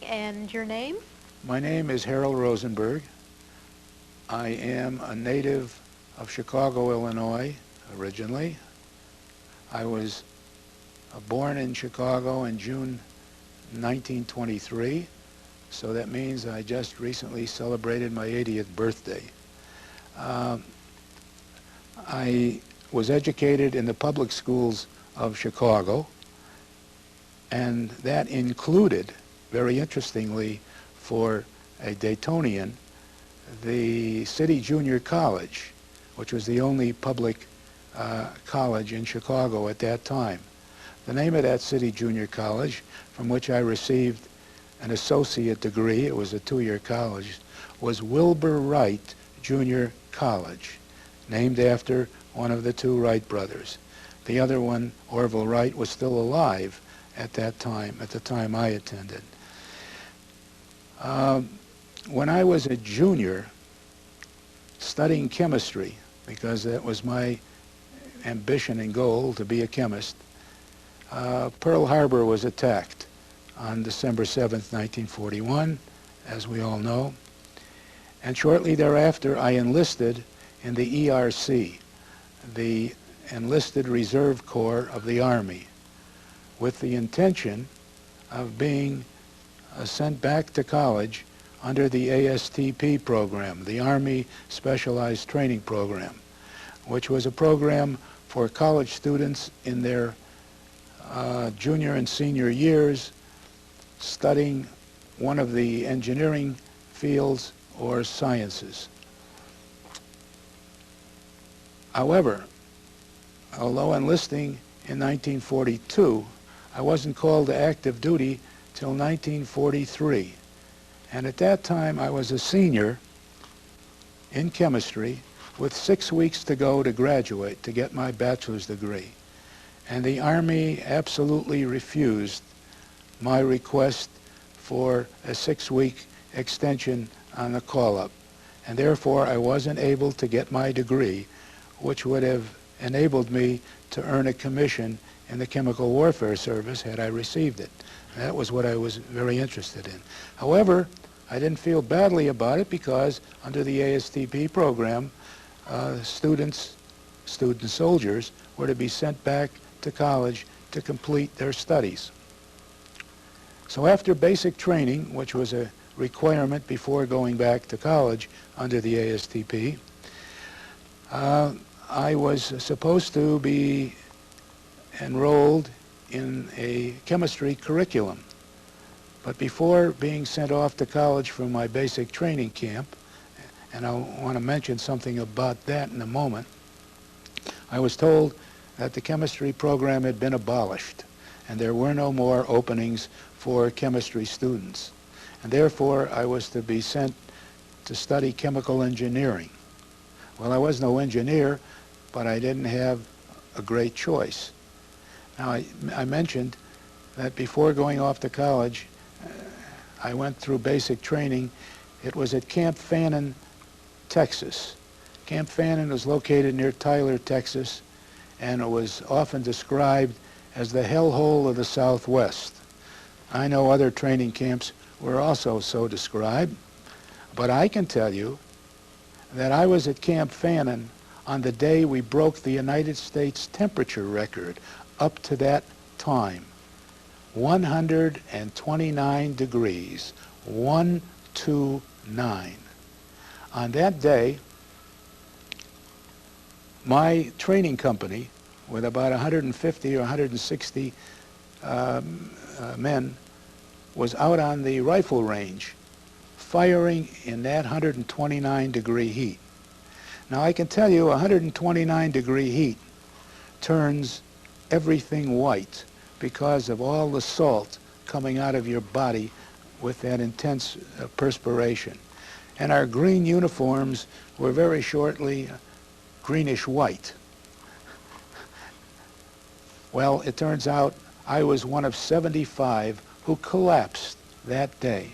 And your name? My name is Harold Rosenberg. I am a native of Chicago, Illinois, originally. I was born in Chicago in June 1923, so that means I just recently celebrated my 80th birthday. I was educated in the public schools of Chicago, and that included, very interestingly, for a Daytonian, the City Junior College, which was the only public college in Chicago at that time. The name of that City Junior College, from which I received an associate degree, it was a two-year college, was Wilbur Wright Junior College, named after one of the two Wright brothers. The other one, Orville Wright, was still alive at that time, at the time I attended. When I was a junior studying chemistry, because that was my ambition and goal, to be a chemist, Pearl Harbor was attacked on December 7th, 1941, as we all know. And shortly thereafter, I enlisted in the ERC, the Enlisted Reserve Corps of the Army, with the intention of being sent back to college under the ASTP program, the Army Specialized Training Program, which was a program for college students in their junior and senior years studying one of the engineering fields or sciences. However, although enlisting in 1942, I wasn't called to active duty till 1943. And at that time, I was a senior in chemistry with 6 weeks to go to graduate, to get my bachelor's degree. And the Army absolutely refused my request for a 6-week extension on the call-up. And therefore, I wasn't able to get my degree, which would have enabled me to earn a commission in the Chemical Warfare Service had I received it. That was what I was very interested in. However, I didn't feel badly about it because under the ASTP program, student soldiers were to be sent back to college to complete their studies. So after basic training, which was a requirement before going back to college under the ASTP, I was supposed to be enrolled in a chemistry curriculum. But before being sent off to college from my basic training camp, and I want to mention something about that in a moment, I was told that the chemistry program had been abolished and there were no more openings for chemistry students. And therefore, I was to be sent to study chemical engineering. Well, I was no engineer, but I didn't have a great choice. Now, I mentioned that before going off to college, I went through basic training. It was at Camp Fannin, Texas. Camp Fannin was located near Tyler, Texas, and it was often described as the hellhole of the Southwest. I know other training camps were also so described, but I can tell you that I was at Camp Fannin on the day we broke the United States temperature record up to that time. 129 degrees, 129. On that day, my training company, with about 150 or 160 men, was out on the rifle range firing in that 129 degree heat. Now I can tell you 129 degree heat turns everything white because of all the salt coming out of your body with that intense perspiration. And our green uniforms were very shortly greenish white. Well, it turns out I was one of 75 who collapsed that day.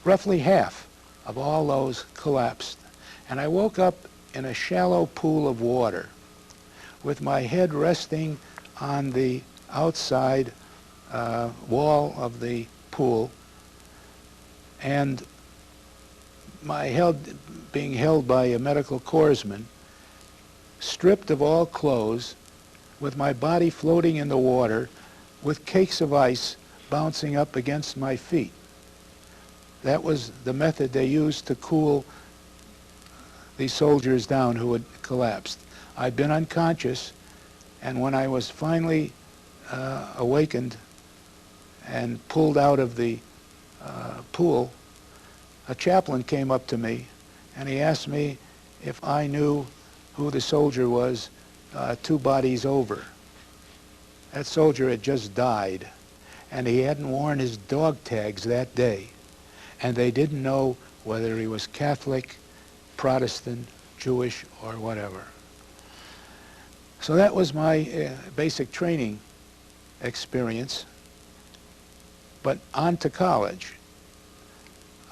Roughly half of all those collapsed. And I woke up in a shallow pool of water with my head resting on the outside wall of the pool, and my head being held by a medical corpsman, stripped of all clothes, with my body floating in the water, with cakes of ice bouncing up against my feet. That was the method they used to cool these soldiers down who had collapsed. I'd been unconscious, and when I was finally awakened and pulled out of the pool, a chaplain came up to me and he asked me if I knew who the soldier was 2 bodies over. That soldier had just died, and he hadn't worn his dog tags that day, and they didn't know whether he was Catholic, Protestant, Jewish, or whatever. So that was my basic training experience. But on to college.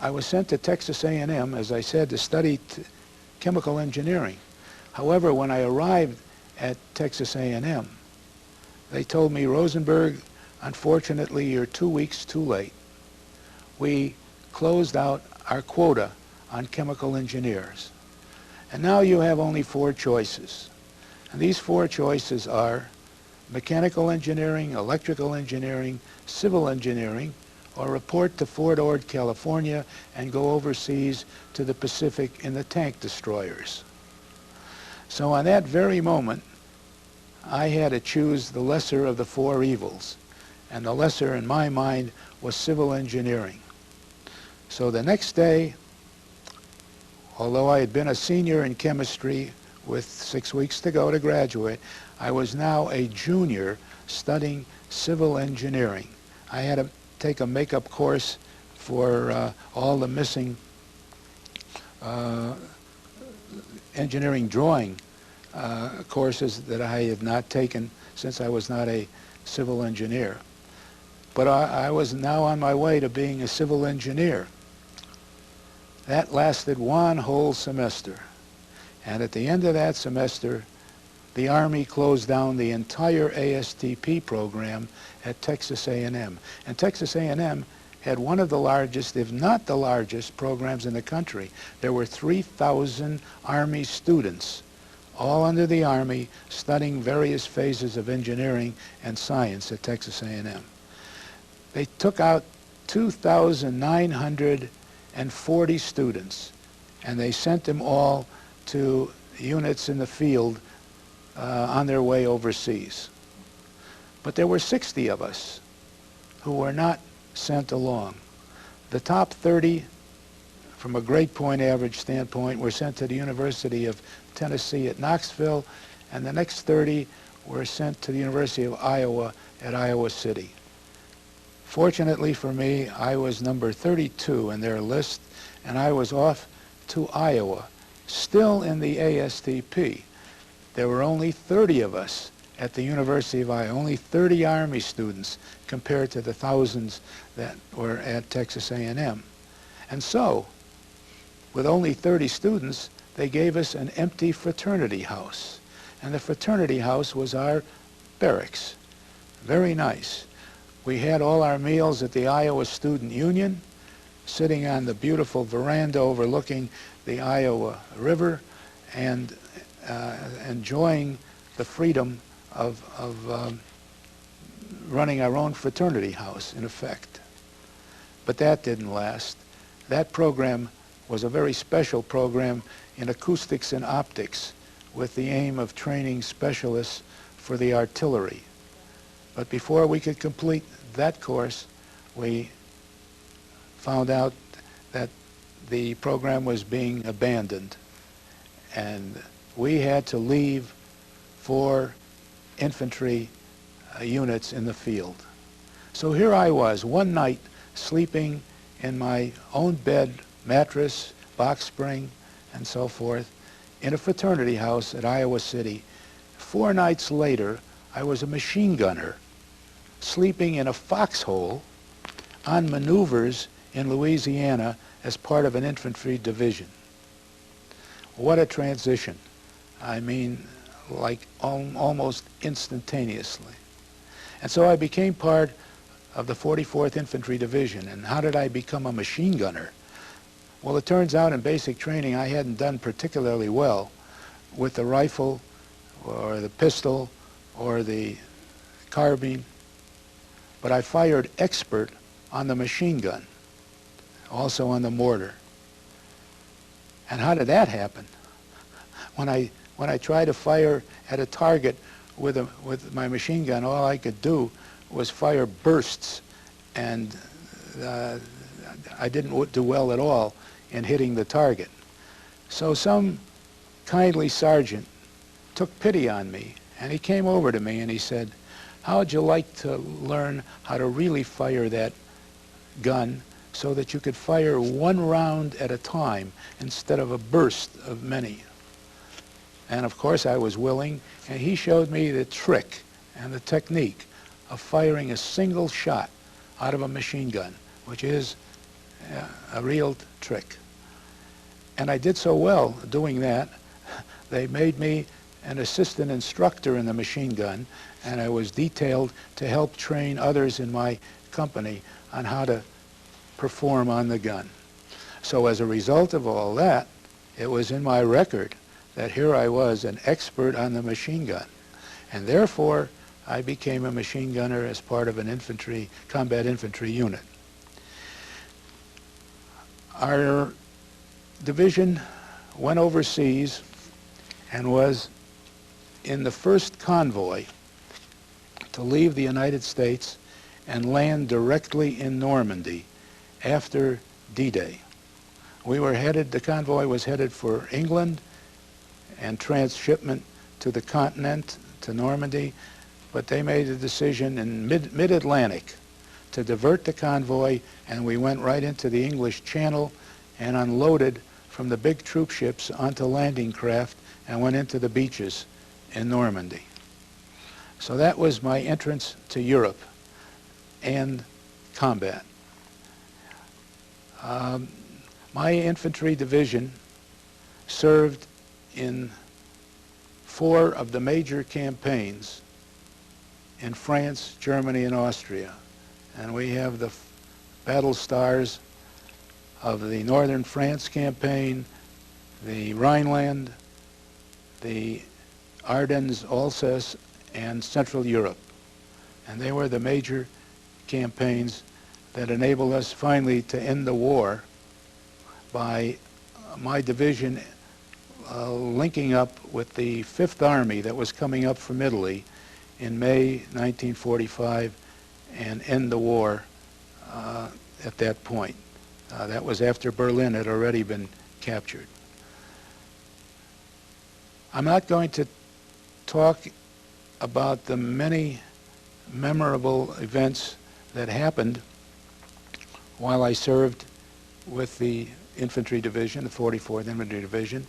I was sent to Texas A&M, as I said, to study chemical engineering. However, when I arrived at Texas A&M, they told me, Rosenberg, unfortunately, you're 2 weeks too late. We closed out our quota on chemical engineers. And now you have only 4 choices. And these 4 choices are mechanical engineering, electrical engineering, civil engineering, or report to Fort Ord, California, and go overseas to the Pacific in the tank destroyers. So on that very moment, I had to choose the lesser of the 4 evils. And the lesser, in my mind, was civil engineering. So the next day, although I had been a senior in chemistry with 6 weeks to go to graduate, I was now a junior studying civil engineering. I had to take a makeup course for all the missing engineering drawing courses that I had not taken since I was not a civil engineer. But I was now on my way to being a civil engineer. That lasted 1 whole semester. And at the end of that semester, the Army closed down the entire ASTP program at Texas A&M. And Texas A&M had one of the largest, if not the largest, programs in the country. There were 3,000 Army students, all under the Army, studying various phases of engineering and science at Texas A&M. They took out 2,940 students, and they sent them all to units in the field on their way overseas. But there were 60 of us who were not sent along. The top 30, from a grade point average standpoint, were sent to the University of Tennessee at Knoxville, and the next 30 were sent to the University of Iowa at Iowa City. Fortunately for me, I was number 32 in their list, and I was off to Iowa, still in the ASTP. There were only 30 of us at the University of Iowa, only 30 Army students compared to the thousands that were at Texas A&M. And so, with only 30 students, they gave us an empty fraternity house. And the fraternity house was our barracks. Very nice. We had all our meals at the Iowa Student Union, sitting on the beautiful veranda overlooking the Iowa River and enjoying the freedom of running our own fraternity house, in effect. But that didn't last. That program was a very special program in acoustics and optics with the aim of training specialists for the artillery. But before we could complete that course, we found out that the program was being abandoned, and we had to leave for infantry units in the field. So here I was, one night, sleeping in my own bed, mattress, box spring, and so forth, in a fraternity house at Iowa City. 4 nights later, I was a machine gunner, sleeping in a foxhole on maneuvers in Louisiana as part of an infantry division. What a transition. I mean, like almost instantaneously. And so I became part of the 44th Infantry Division. And how did I become a machine gunner? Well, it turns out in basic training I hadn't done particularly well with the rifle or the pistol or the carbine, but I fired expert on the machine gun, also on the mortar. And how did that happen? When I tried to fire at a target with my machine gun, all I could do was fire bursts, and I didn't do well at all in hitting the target. So some kindly sergeant took pity on me, and he came over to me and he said, "How would you like to learn how to really fire that gun so that you could fire one round at a time instead of a burst of many?" And of course I was willing, and he showed me the trick and the technique of firing a single shot out of a machine gun, which is a real trick. And I did so well doing that, they made me an assistant instructor in the machine gun, and I was detailed to help train others in my company on how to perform on the gun. So as a result of all that, it was in my record that here I was, an expert on the machine gun. And therefore, I became a machine gunner as part of an combat infantry unit. Our division went overseas and was in the first convoy to leave the United States and land directly in Normandy after D-Day. The convoy was headed for England and transshipment to the continent, to Normandy, but they made a decision in mid-Atlantic to divert the convoy, and we went right into the English Channel and unloaded from the big troop ships onto landing craft and went into the beaches in Normandy. So that was my entrance to Europe and combat. My infantry division served in 4 of the major campaigns in France, Germany, and Austria. And we have the battle stars of the Northern France campaign, the Rhineland, the Ardennes, Alsace, and Central Europe. And they were the major campaigns that enabled us finally to end the war by my division linking up with the Fifth Army that was coming up from Italy in May 1945 and end the war at that point. That was after Berlin had already been captured. I'm not going to talk about the many memorable events that happened while I served with the infantry division, the 44th Infantry Division,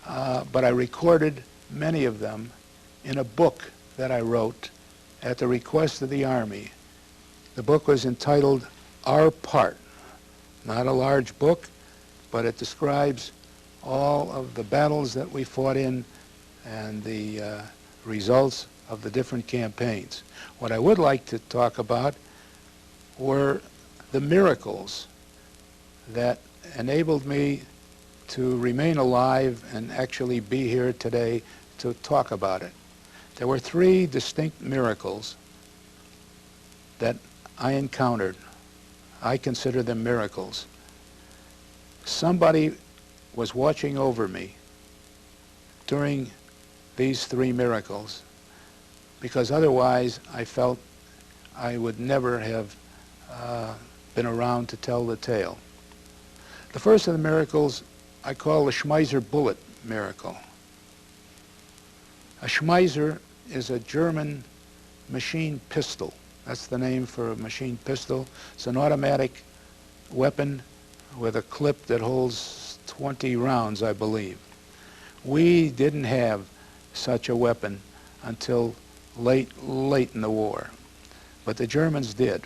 but I recorded many of them in a book that I wrote at the request of the Army. The book was entitled Our Part. Not a large book, but it describes all of the battles that we fought in and the results of the different campaigns. What I would like to talk about were the miracles that enabled me to remain alive and actually be here today to talk about it. There were three distinct miracles that I encountered. I consider them miracles. Somebody was watching over me during these three miracles, because otherwise I felt I would never have been around to tell the tale. The first of the miracles I call the Schmeisser bullet miracle. A Schmeisser is a German machine pistol. That's the name for a machine pistol. It's an automatic weapon with a clip that holds 20 rounds, I believe. We didn't have such a weapon until late in the war, but the Germans did.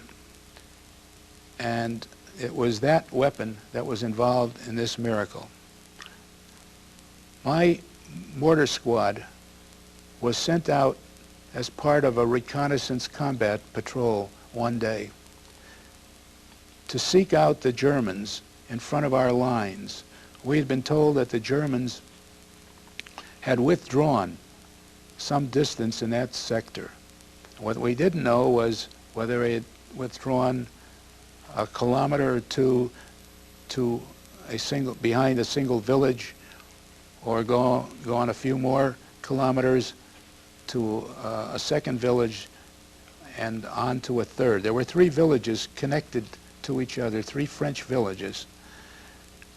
And it was that weapon that was involved in this miracle. My mortar squad was sent out as part of a reconnaissance combat patrol one day to seek out the Germans in front of our lines. We had been told that the Germans had withdrawn some distance in that sector. What we didn't know was whether they had withdrawn a kilometer or two to behind a single village, or go on a few more kilometers to a second village and on to a third. There were three villages connected to each other, three French villages,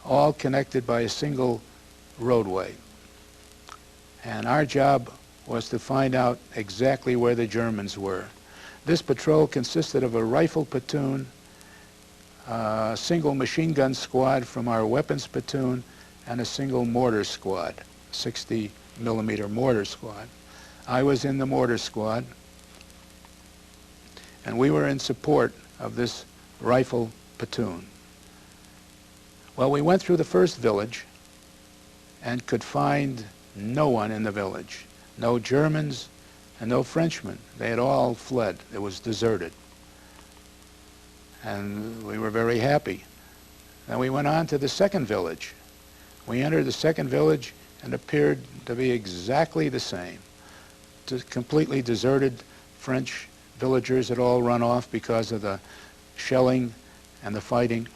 all connected by a single roadway. And our job was to find out exactly where the Germans were. This patrol consisted of a rifle platoon, a single machine gun squad from our weapons platoon, and a single mortar squad, 60 millimeter mortar squad. I was in the mortar squad, and we were in support of this rifle platoon. Well, we went through the first village and could find no one in the village. No Germans and no Frenchmen. They had all fled. It was deserted. And we were very happy. Then we went on to the second village. We entered the second village and appeared to be exactly the same. Completely deserted. French villagers had all run off because of the shelling and the fighting.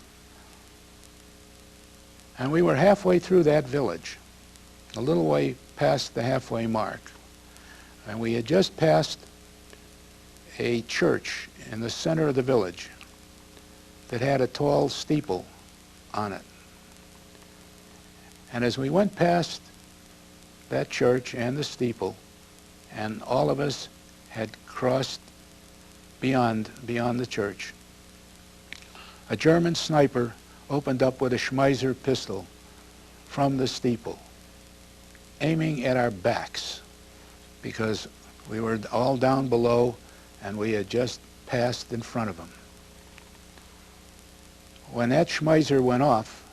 And we were halfway through that village, a little way past the halfway mark. And we had just passed a church in the center of the village that had a tall steeple on it. And as we went past that church and the steeple, and all of us had crossed beyond the church, a German sniper opened up with a Schmeisser pistol from the steeple, aiming at our backs, because we were all down below and we had just passed in front of him. When that Schmeisser went off,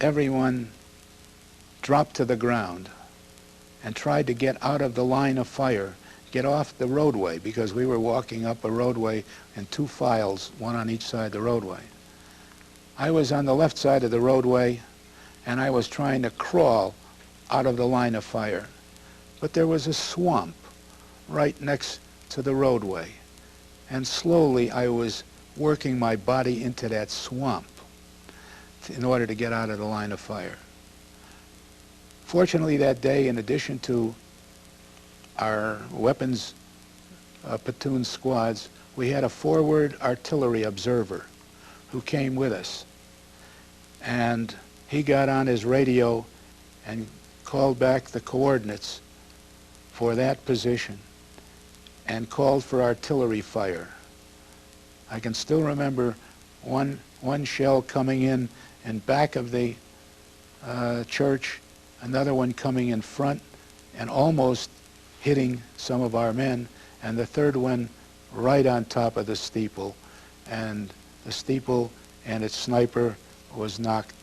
everyone dropped to the ground and tried to get out of the line of fire, get off the roadway, because we were walking up a roadway in two files, one on each side of the roadway. I was on the left side of the roadway, and I was trying to crawl out of the line of fire. But there was a swamp right next to the roadway, and slowly I was working my body into that swamp in order to get out of the line of fire. Fortunately, that day, in addition to our weapons platoon squads, we had a forward artillery observer who came with us. And he got on his radio and called back the coordinates for that position and called for artillery fire. I can still remember one shell coming in back of the church, another one coming in front, and almost hitting some of our men, and the third one right on top of the steeple, and the steeple and its sniper was knocked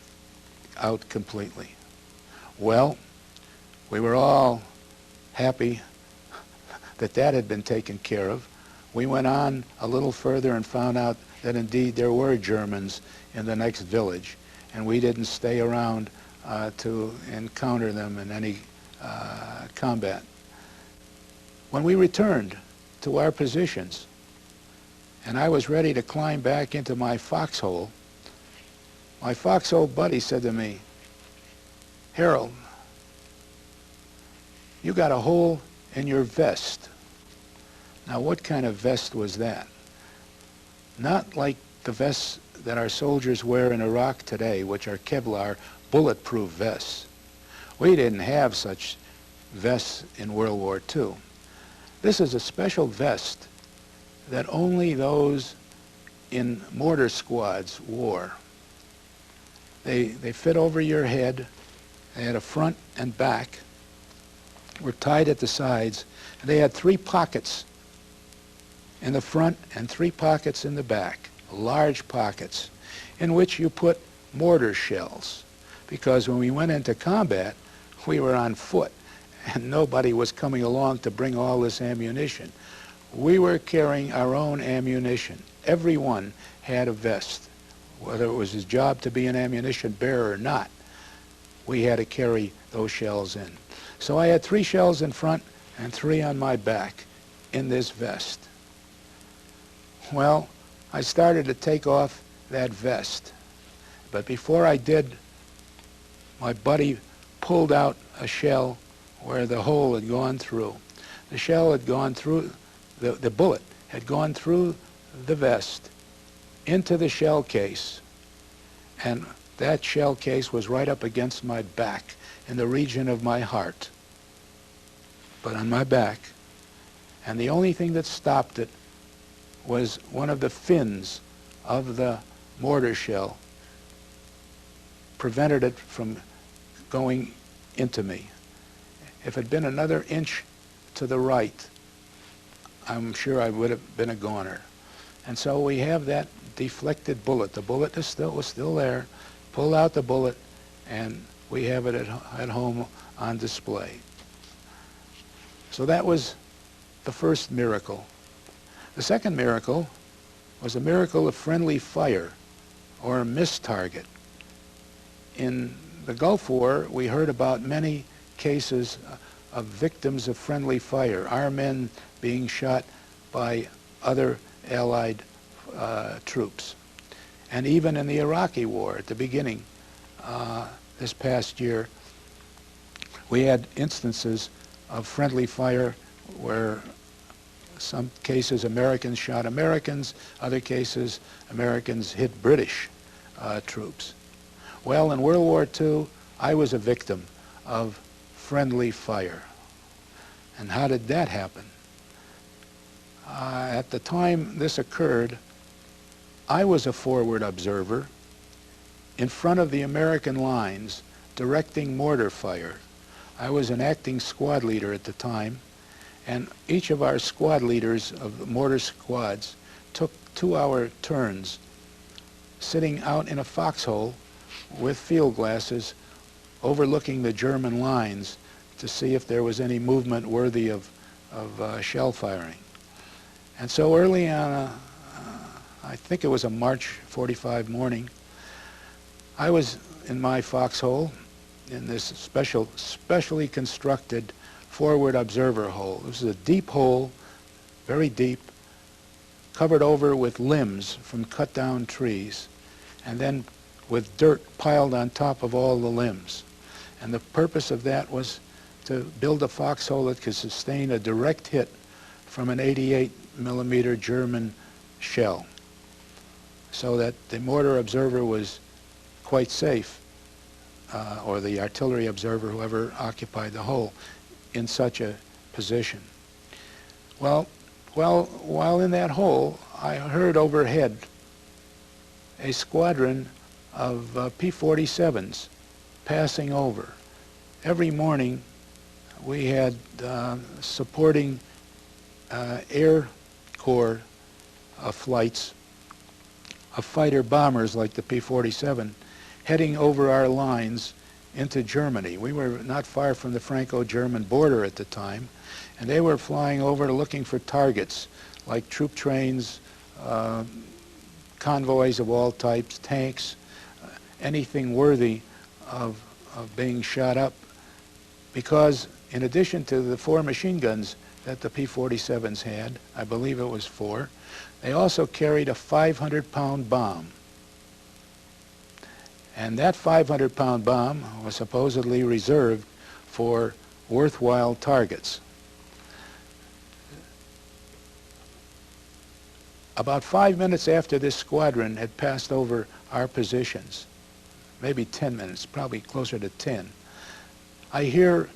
out completely. Well, we were all happy that that had been taken care of. We went on a little further and found out that indeed there were Germans in the next village, and we didn't stay around to encounter them in any combat. When we returned to our positions, and I was ready to climb back into my foxhole, my foxhole buddy said to me, "Harold, you got a hole in your vest." Now, what kind of vest was that? Not like the vests that our soldiers wear in Iraq today, which are Kevlar bulletproof vests. We didn't have such vests in World War II. This is a special vest that only those in mortar squads wore. They fit over your head. They had a front and back, were tied at the sides, and they had 3 pockets in the front and 3 pockets in the back, large pockets, in which you put mortar shells. Because when we went into combat, we were on foot, and nobody was coming along to bring all this ammunition. We were carrying our own ammunition. Everyone had a vest. Whether it was his job to be an ammunition bearer or not, we had to carry those shells in. So I had 3 shells in front and 3 on my back in this vest. Well, I started to take off that vest. But before I did, my buddy pulled out a shell where the hole had gone through. The shell had gone through, the bullet had gone through the vest into the shell case, and that shell case was right up against my back in the region of my heart, but on my back. And the only thing that stopped it was one of the fins of the mortar shell, prevented it from going into me. If it had been another inch to the right, I'm sure I would have been a goner. And so we have that deflected bullet. The bullet was still there. Pull out the bullet, and we have it at home on display. So that was the first miracle. The second miracle was a miracle of friendly fire, or a missed target. In the Gulf War, we heard about many cases of victims of friendly fire, our men being shot by other Allied troops. And even in the Iraqi War at the beginning, this past year, we had instances of friendly fire where some cases Americans shot Americans, other cases Americans hit British troops. Well, in World War II, I was a victim of friendly fire. And how did that happen? At the time this occurred, I was a forward observer in front of the American lines directing mortar fire. I was an acting squad leader at the time, and each of our squad leaders of the mortar squads took 2-hour turns sitting out in a foxhole with field glasses overlooking the German lines to see if there was any movement worthy of shell firing. And so early on, I think it was a March 45 morning, I was in my foxhole in this specially constructed forward observer hole. This is a deep hole, very deep, covered over with limbs from cut down trees, and then with dirt piled on top of all the limbs. And the purpose of that was to build a foxhole that could sustain a direct hit from an 88mm German shell, so that the mortar observer was quite safe, or the artillery observer, whoever occupied the hole, in such a position. Well, while in that hole, I heard overhead a squadron of P-47s passing over. Every morning we had supporting Air Corps flights of fighter bombers like the P-47 heading over our lines into Germany. We were not far from the Franco-German border at the time, and they were flying over looking for targets like troop trains, convoys of all types, tanks, anything worthy of being shot up, because in addition to the 4 machine guns that the P-47s had, I believe it was 4, they also carried a 500-pound bomb. And that 500-pound bomb was supposedly reserved for worthwhile targets. About 5 minutes after this squadron had passed over our positions, maybe 10 minutes, probably closer to 10, I hear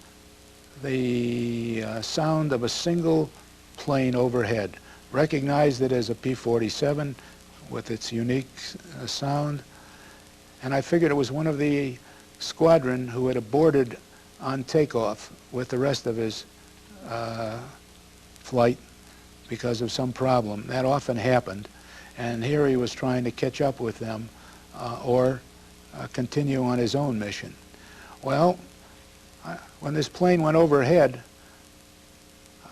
the sound of a single plane overhead. Recognized it as a P-47 with its unique sound, and I figured it was one of the squadron who had aborted on takeoff with the rest of his flight because of some problem. That often happened, and here he was trying to catch up with them or continue on his own mission. Well, when this plane went overhead,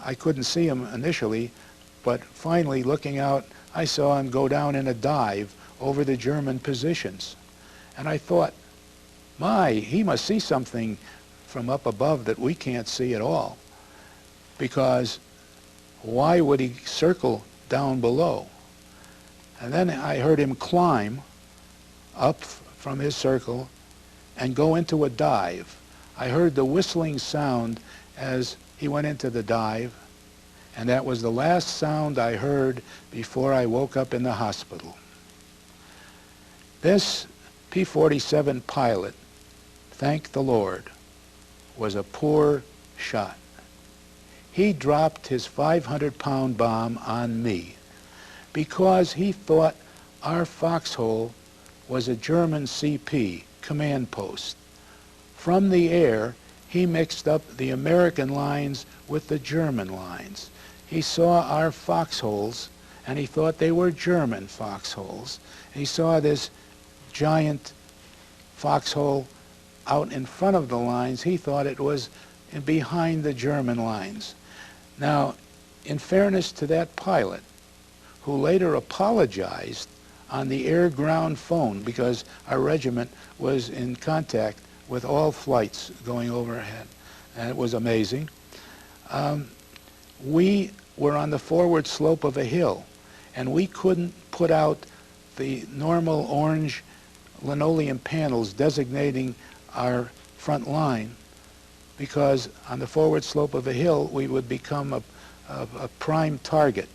I couldn't see him initially, but finally looking out, I saw him go down in a dive over the German positions. And I thought, my, he must see something from up above that we can't see at all, because why would he circle down below? And then I heard him climb up from his circle and go into a dive. I heard the whistling sound as he went into the dive, and that was the last sound I heard before I woke up in the hospital. This P-47 pilot, thank the Lord, was a poor shot. He dropped his 500-pound bomb on me because he thought our foxhole was a German CP, command post. From the air, he mixed up the American lines with the German lines. He saw our foxholes, and he thought they were German foxholes. He saw this giant foxhole out in front of the lines. He thought it was behind the German lines. Now, in fairness to that pilot, who later apologized on the air-ground phone, because our regiment was in contact with all flights going overhead, and it was amazing. We were on the forward slope of a hill, and we couldn't put out the normal orange linoleum panels designating our front line, because on the forward slope of a hill we would become a prime target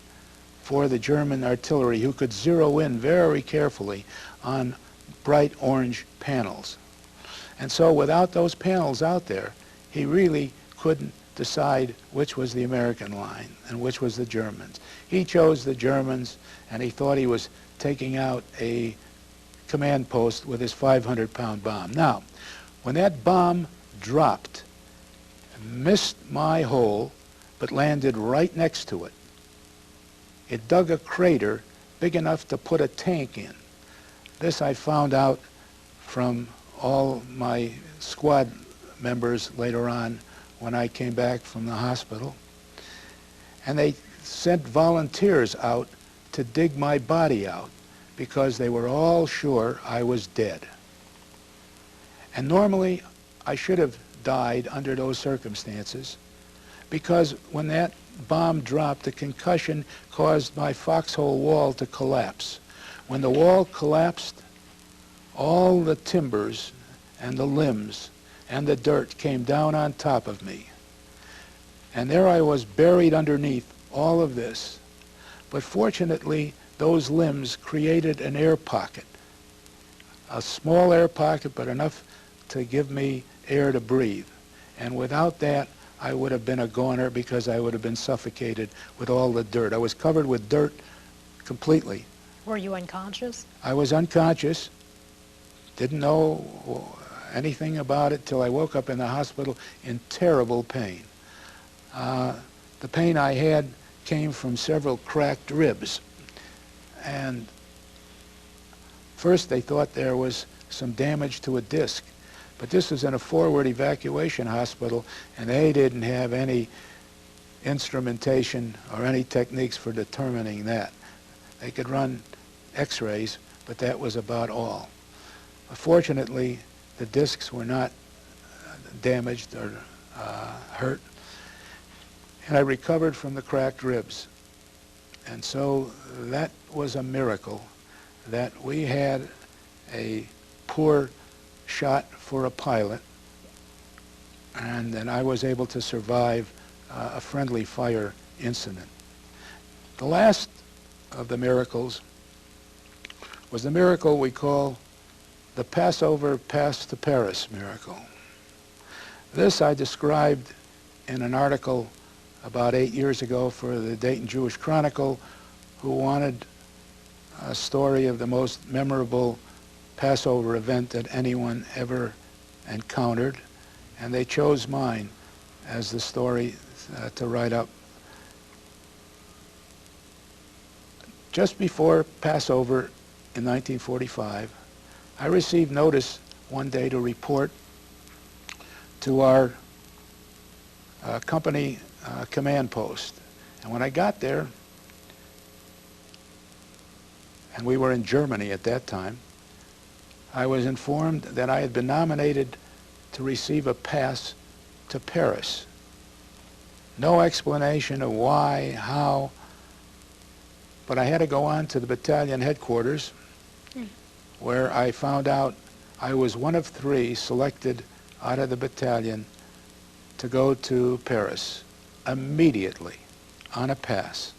for the German artillery, who could zero in very carefully on bright orange panels. And so without those panels out there, he really couldn't decide which was the American line and which was the Germans. He chose the Germans, and he thought he was taking out a command post with his 500-pound bomb. Now, when that bomb dropped, missed my hole, but landed right next to it, it dug a crater big enough to put a tank in. This I found out from all my squad members later on when I came back from the hospital. And they sent volunteers out to dig my body out because they were all sure I was dead. And normally I should have died under those circumstances, because when that bomb dropped, the concussion caused my foxhole wall to collapse. When the wall collapsed, all the timbers and the limbs and the dirt came down on top of me. And there I was, buried underneath all of this. But fortunately, those limbs created an air pocket, a small air pocket, but enough to give me air to breathe. And without that, I would have been a goner, because I would have been suffocated with all the dirt. I was covered with dirt completely. Were you unconscious? I was unconscious, didn't know anything about it till I woke up in the hospital in terrible pain. The pain I had came from several cracked ribs. And first they thought there was some damage to a disc. But this was in a forward evacuation hospital, and they didn't have any instrumentation or any techniques for determining that. They could run x-rays, but that was about all. Fortunately, the discs were not damaged or hurt, and I recovered from the cracked ribs. And so that was a miracle, that we had a poor shot for a pilot, and then I was able to survive a friendly fire incident. The last of the miracles was the miracle we call the Passover Pass to Paris miracle. This I described in an article about 8 years ago for the Dayton Jewish Chronicle, who wanted a story of the most memorable Passover event that anyone ever encountered, and they chose mine as the story to write up. Just before Passover in 1945, I received notice one day to report to our company command post. And when I got there, and we were in Germany at that time, I was informed that I had been nominated to receive a pass to Paris. No explanation of why, how, but I had to go on to the battalion headquarters, where I found out I was one of 3 selected out of the battalion to go to Paris immediately on a pass.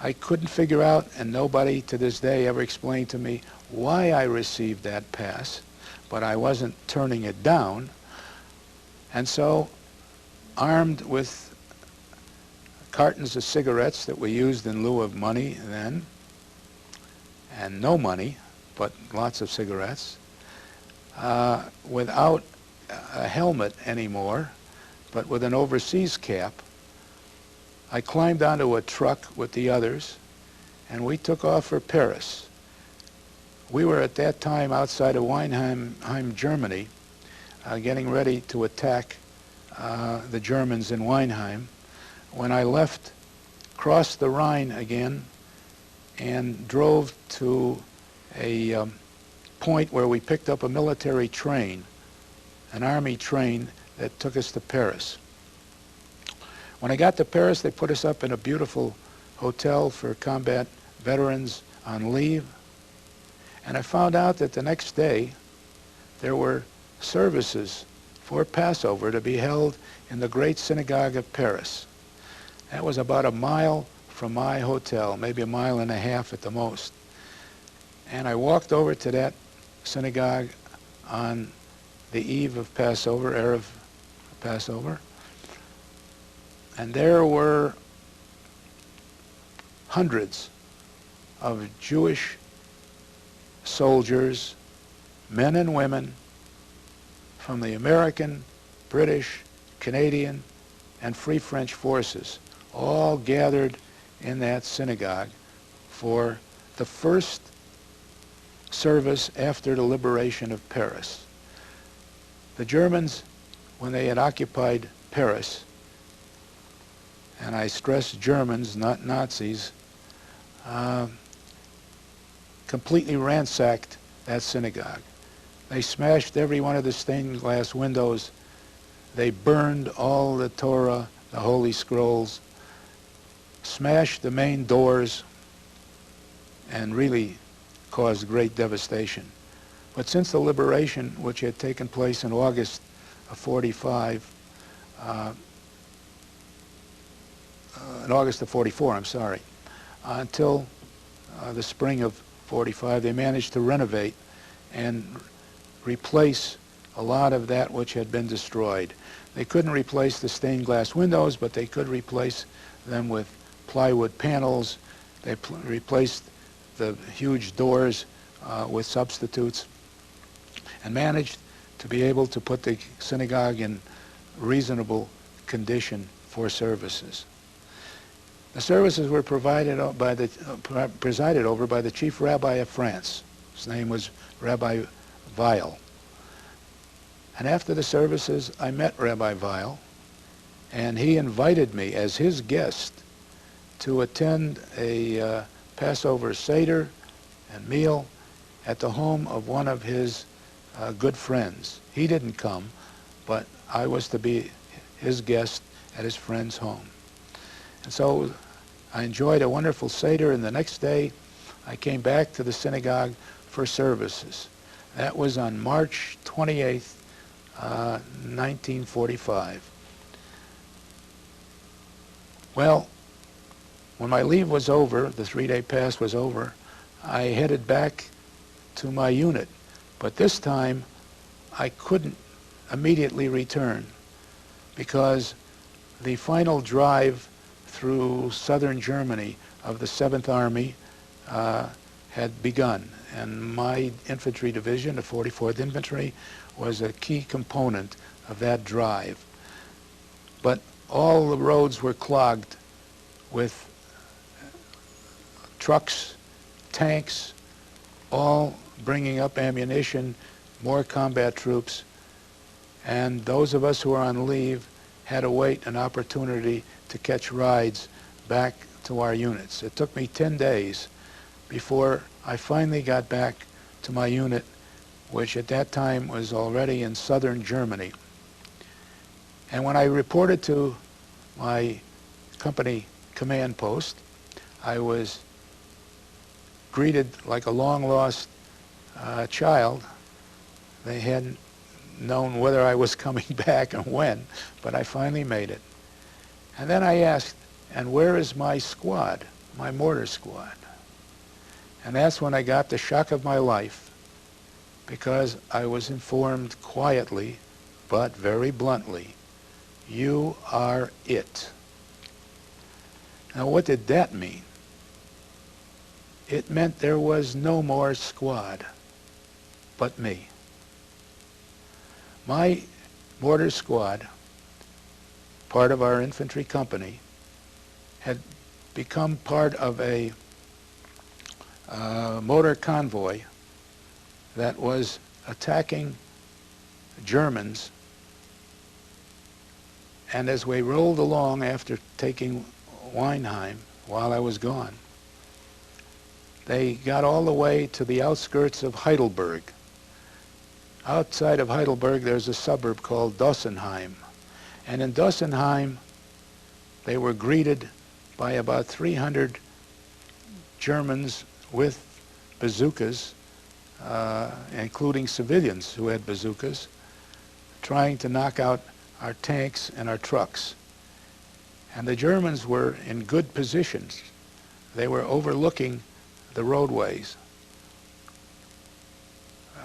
I couldn't figure out, and nobody to this day ever explained to me why I received that pass, but I wasn't turning it down. And so, armed with cartons of cigarettes that we used in lieu of money then, and no money, but lots of cigarettes, without a helmet anymore, but with an overseas cap, I climbed onto a truck with the others, and we took off for Paris. We were at that time outside of Weinheim, Germany, getting ready to attack the Germans in Weinheim, when I left, crossed the Rhine again, and drove to a point where we picked up a military train, an army train that took us to Paris. When I got to Paris, they put us up in a beautiful hotel for combat veterans on leave, and I found out that the next day there were services for Passover to be held in the Great Synagogue of Paris. That was about a mile from my hotel, maybe a mile and a half at the most. And I walked over to that synagogue on the eve of Passover, Erev Passover, and there were hundreds of Jewish soldiers, men and women, from the American, British, Canadian, and Free French forces, all gathered in that synagogue for the first service after the liberation of Paris. The Germans, when they had occupied Paris, and I stress Germans, not Nazis, completely ransacked that synagogue. They smashed every one of the stained glass windows. They burned all the Torah, the Holy Scrolls, smashed the main doors, and really caused great devastation. But since the liberation, which had taken place in August of 45, in August of 44, I'm sorry, until the spring of 45, they managed to renovate and replace a lot of that which had been destroyed. They couldn't replace the stained glass windows, but they could replace them with plywood panels. They replaced the huge doors with substitutes. and managed to be able to put the synagogue in reasonable condition for services. The services were presided over by the chief rabbi of France. His name was Rabbi Weil. And after the services, I met Rabbi Weil, and he invited me as his guest to attend a Passover Seder and meal at the home of one of his good friends. He didn't come, but I was to be his guest at his friend's home. And so I enjoyed a wonderful Seder, and the next day I came back to the synagogue for services. That was on March 28th, 1945. Well, when my leave was over, the 3-day pass was over, I headed back to my unit. But this time, I couldn't immediately return because the final drive through southern Germany of the 7th Army had begun. And my infantry division, the 44th Infantry, was a key component of that drive. But all the roads were clogged with trucks, tanks, all bringing up ammunition, more combat troops, and those of us who were on leave had to wait an opportunity to catch rides back to our units. It took me 10 days before I finally got back to my unit, which at that time was already in southern Germany. And when I reported to my company command post, I was greeted like a long-lost child. They hadn't known whether I was coming back and when, but I finally made it. And then I asked, and where is my squad, my mortar squad? And that's when I got the shock of my life, because I was informed quietly, but very bluntly, you are it. Now, what did that mean? It meant there was no more squad but me. My mortar squad, part of our infantry company, had become part of a motor convoy that was attacking Germans. And as we rolled along after taking Weinheim while I was gone, they got all the way to the outskirts of Heidelberg. Outside of Heidelberg, there's a suburb called Dossenheim. And in Dossenheim, they were greeted by about 300 Germans with bazookas, including civilians who had bazookas, trying to knock out our tanks and our trucks. And the Germans were in good positions. They were overlooking the roadways.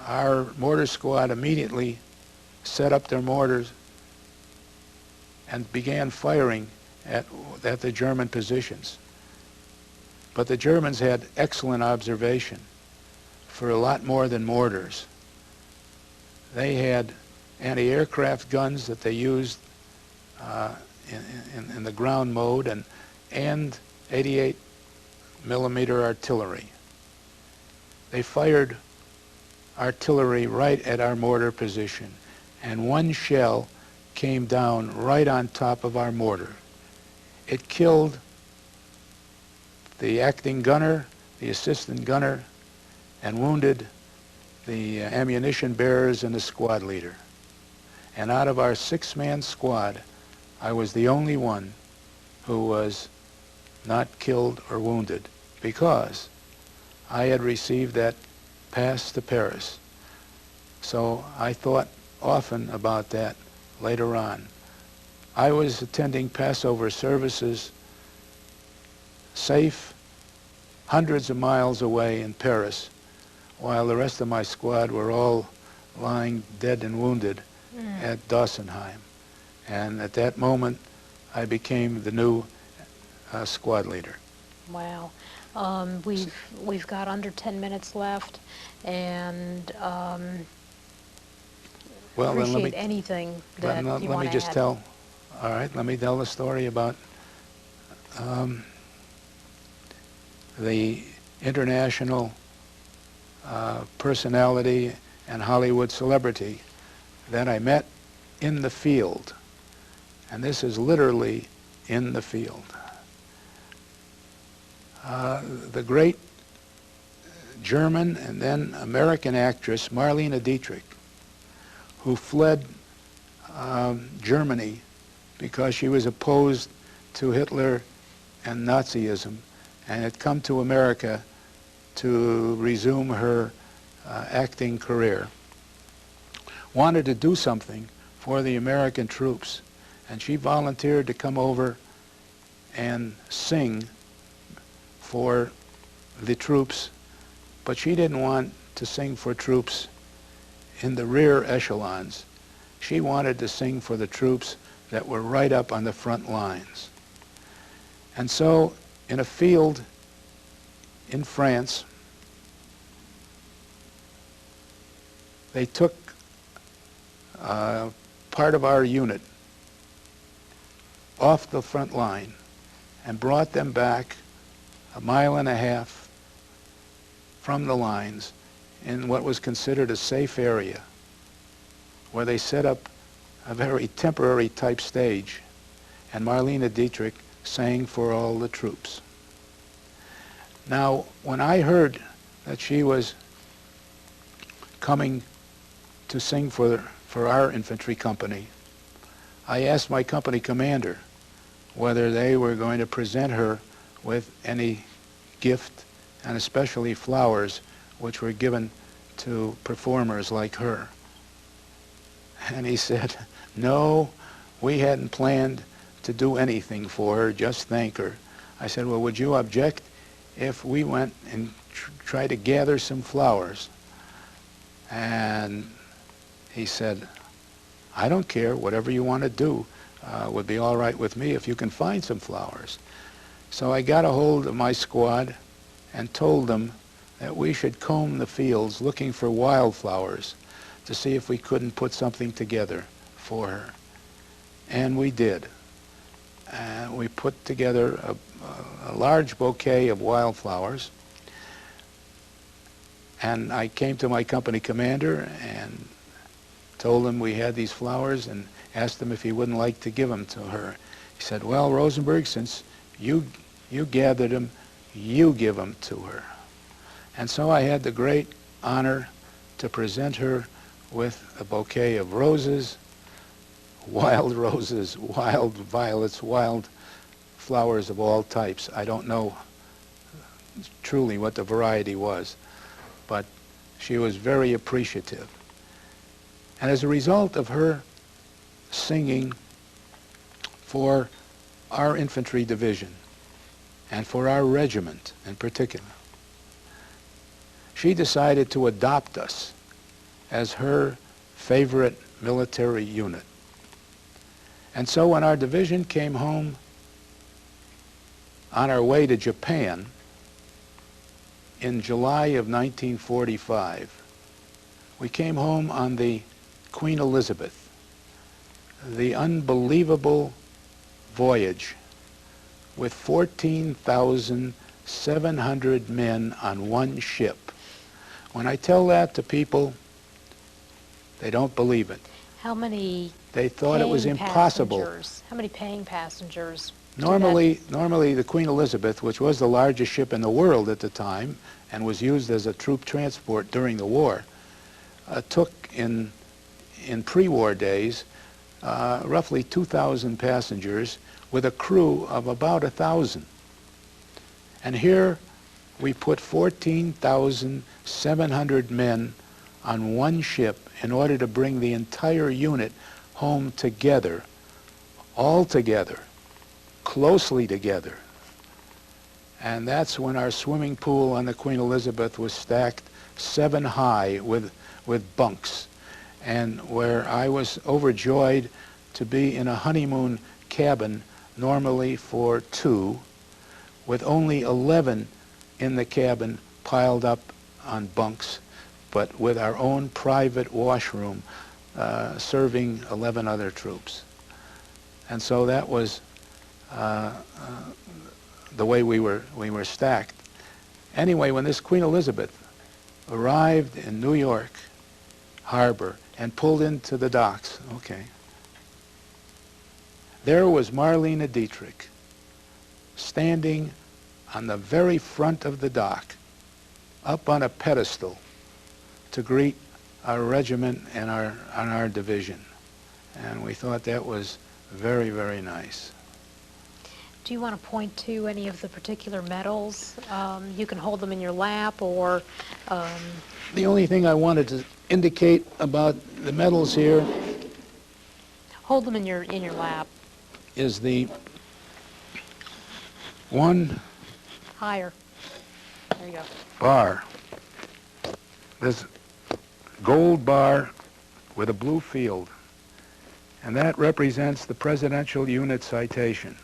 Our mortar squad immediately set up their mortars and began firing at the German positions. But the Germans had excellent observation for a lot more than mortars. They had anti-aircraft guns that they used in the ground mode, and 88 millimeter artillery. They fired artillery right at our mortar position, and one shell came down right on top of our mortar. It killed the acting gunner, the assistant gunner, and wounded the ammunition bearers and the squad leader. And out of our 6-man squad, I was the only one who was not killed or wounded, because I had received that pass to Paris. So I thought often about that later on. I was attending Passover services safe, hundreds of miles away in Paris, while the rest of my squad were all lying dead and wounded at Dossenheim. And at that moment, I became the new squad leader. Wow. We've got under 10 minutes left, and Well, then appreciate anything that you let want me to just add. tell, all right, let me tell the story about the international personality and Hollywood celebrity that I met in the field. And this is literally in the field. The great German and then American actress Marlene Dietrich, who fled Germany because she was opposed to Hitler and Nazism, and had come to America to resume her acting career, wanted to do something for the American troops, and she volunteered to come over and sing for the troops, but she didn't want to sing for troops in the rear echelons. She wanted to sing for the troops that were right up on the front lines. And so, in a field in France, they took part of our unit off the front line and brought them back 1.5 miles from the lines in what was considered a safe area, where they set up a very temporary type stage, and Marlene Dietrich sang for all the troops. Now, when I heard that she was coming to sing for our infantry company, I asked my company commander whether they were going to present her with any gift, and especially flowers, which were given to performers like her. And he said, no, we hadn't planned to do anything for her, just thank her. I said, well, would you object if we went and tried to gather some flowers? And he said, I don't care, whatever you want to do would be all right with me if you can find some flowers. So I got a hold of my squad and told them that we should comb the fields looking for wildflowers to see if we couldn't put something together for her. And we did. And we put together a large bouquet of wildflowers. And I came to my company commander and told him we had these flowers and asked him if he wouldn't like to give them to her. He said, well, Rosenberg, since you gathered them, you give them to her. And so I had the great honor to present her with a bouquet of roses, wild violets, wild flowers of all types. I don't know truly what the variety was, but she was very appreciative. And as a result of her singing for our infantry division and for our regiment in particular, she decided to adopt us as her favorite military unit. And so when our division came home on our way to Japan in July of 1945, we came home on the Queen Elizabeth, the unbelievable voyage with 14,700 men on one ship. When I tell that to people, they don't believe it. How many They thought it was impossible. How many paying passengers? Normally the Queen Elizabeth, which was the largest ship in the world at the time and was used as a troop transport during the war, took in pre-war days roughly 2,000 passengers with a crew of about 1,000. And here we put 14,700 men on one ship in order to bring the entire unit home together, all together, closely together. And that's when our swimming pool on the Queen Elizabeth was stacked 7 high with bunks, and where I was overjoyed to be in a honeymoon cabin normally for 2, with only 11 in the cabin piled up on bunks, but with our own private washroom serving 11 other troops. And so that was the way we were stacked. Anyway, when this Queen Elizabeth arrived in New York Harbor and pulled into the docks, okay, there was Marlene Dietrich standing on the very front of the dock, up on a pedestal, to greet our regiment and our division. And we thought that was very, very nice. Do you want to point to any of the particular medals? You can hold them in your lap, or... The only thing I wanted to indicate about the medals here Hold them in your lap. is the one Higher. There you go. bar, this gold bar with a blue field, and that represents the Presidential Unit Citation.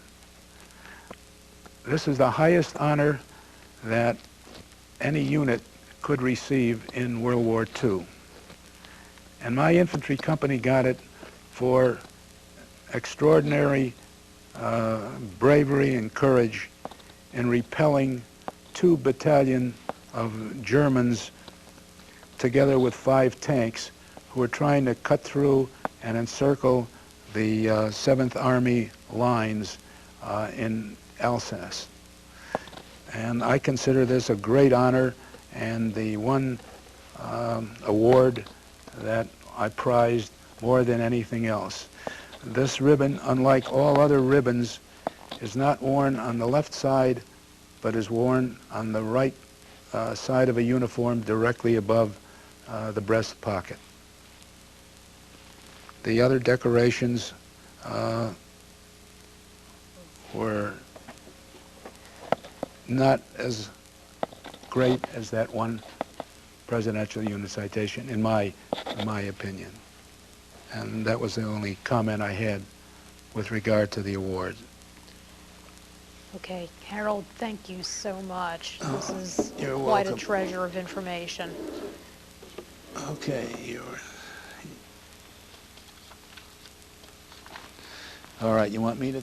This is the highest honor that any unit could receive in World War II. And my infantry company got it for extraordinary bravery and courage in repelling 2 battalions of Germans together with 5 tanks who were trying to cut through and encircle the 7th Army lines in Alsace. And I consider this a great honor and the one award that I prized more than anything else. This ribbon, unlike all other ribbons, is not worn on the left side, but is worn on the right side of a uniform directly above the breast pocket. The other decorations were not as great as that one Presidential Unit Citation, in my opinion. And that was the only comment I had with regard to the award. Okay, Harold, thank you so much. This is You're quite welcome. a treasure of information. Okay, all right, you want me to